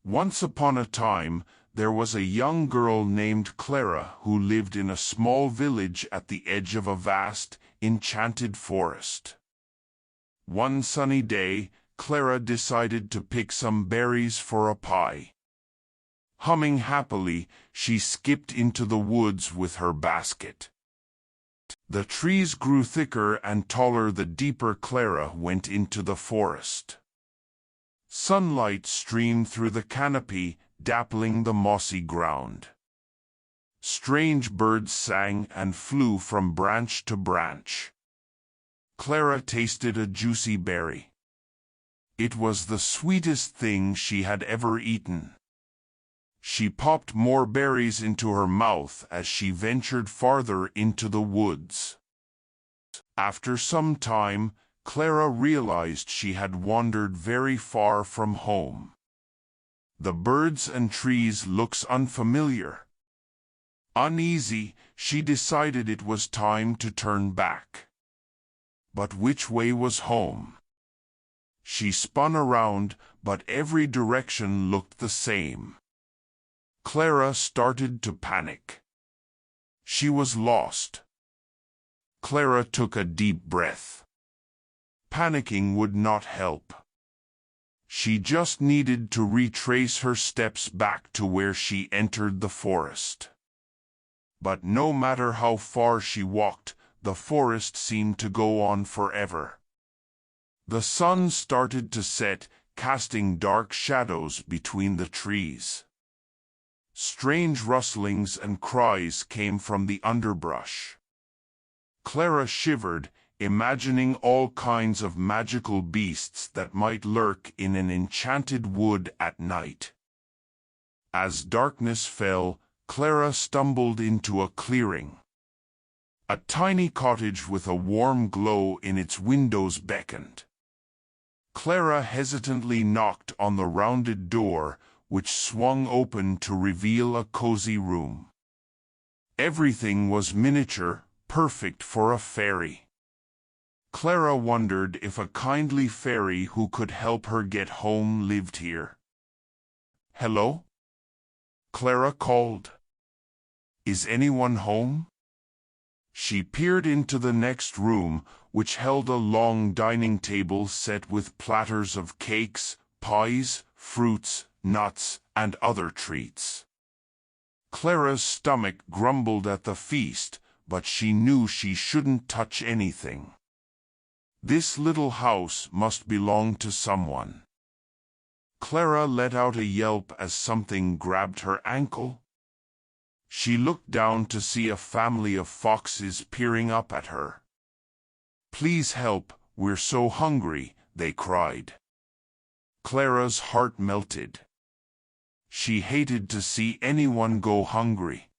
Once upon a time, there was a young girl named Clara who lived in a small village at the edge of a vast, enchanted forest. One sunny day, Clara decided to pick some berries for a pie. Humming happily, she skipped into the woods with her basket. The trees grew thicker and taller the deeper Clara went into the forest. Sunlight streamed through the canopy, dappling the mossy ground. Strange birds sang and flew from branch to branch. Clara tasted a juicy berry. It was the sweetest thing she had ever eaten. She popped more berries into her mouth as she ventured farther into the woods. After some time, Clara realized she had wandered very far from home. The birds and trees looked unfamiliar. Uneasy, she decided it was time to turn back. But which way was home? She spun around, but every direction looked the same. Clara started to panic. She was lost. Clara took a deep breath. Panicking would not help. She just needed to retrace her steps back to where she entered the forest. But no matter how far she walked, the forest seemed to go on forever. The sun started to set, casting dark shadows between the trees. Strange rustlings and cries came from the underbrush. Clara shivered, imagining all kinds of magical beasts that might lurk in an enchanted wood at night. As darkness fell, Clara stumbled into a clearing. A tiny cottage with a warm glow in its windows beckoned. Clara hesitantly knocked on the rounded door, which swung open to reveal a cozy room. Everything was miniature, perfect for a fairy. Clara wondered if a kindly fairy who could help her get home lived here. "Hello?" Clara called. "Is anyone home?" She peered into the next room, which held a long dining table set with platters of cakes, pies, fruits, nuts, and other treats. Clara's stomach grumbled at the feast, but she knew she shouldn't touch anything. This little house must belong to someone. Clara let out a yelp as something grabbed her ankle. She looked down to see a family of foxes peering up at her. "Please help, we're so hungry," they cried. Clara's heart melted. She hated to see anyone go hungry.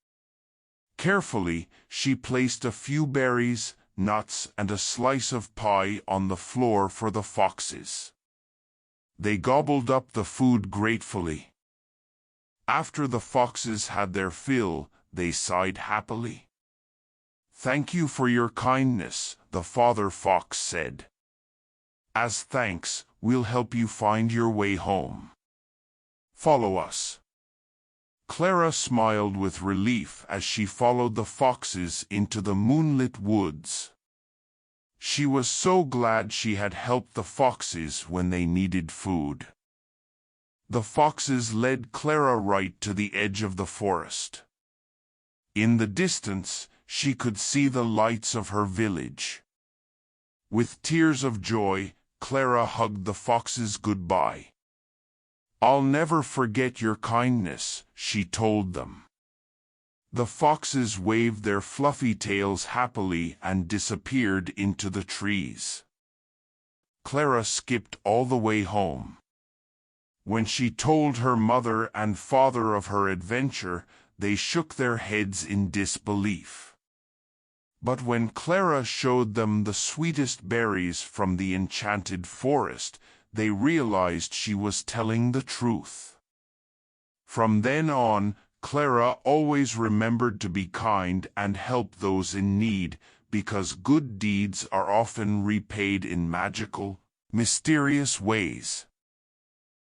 Carefully, she placed a few berries, nuts, and a slice of pie on the floor for the foxes. They gobbled up the food gratefully. After the foxes had their fill, they sighed happily. "Thank you for your kindness," the father fox said. "As thanks, we'll help you find your way home. Follow us." Clara smiled with relief as she followed the foxes into the moonlit woods. She was so glad she had helped the foxes when they needed food. The foxes led Clara right to the edge of the forest. In the distance, she could see the lights of her village. With tears of joy, Clara hugged the foxes goodbye. "I'll never forget your kindness," she told them. The foxes waved their fluffy tails happily and disappeared into the trees. Clara skipped all the way home. When she told her mother and father of her adventure, they shook their heads in disbelief. But when Clara showed them the sweetest berries from the enchanted forest, they realized she was telling the truth. From then on, Clara always remembered to be kind and help those in need, because good deeds are often repaid in magical, mysterious ways.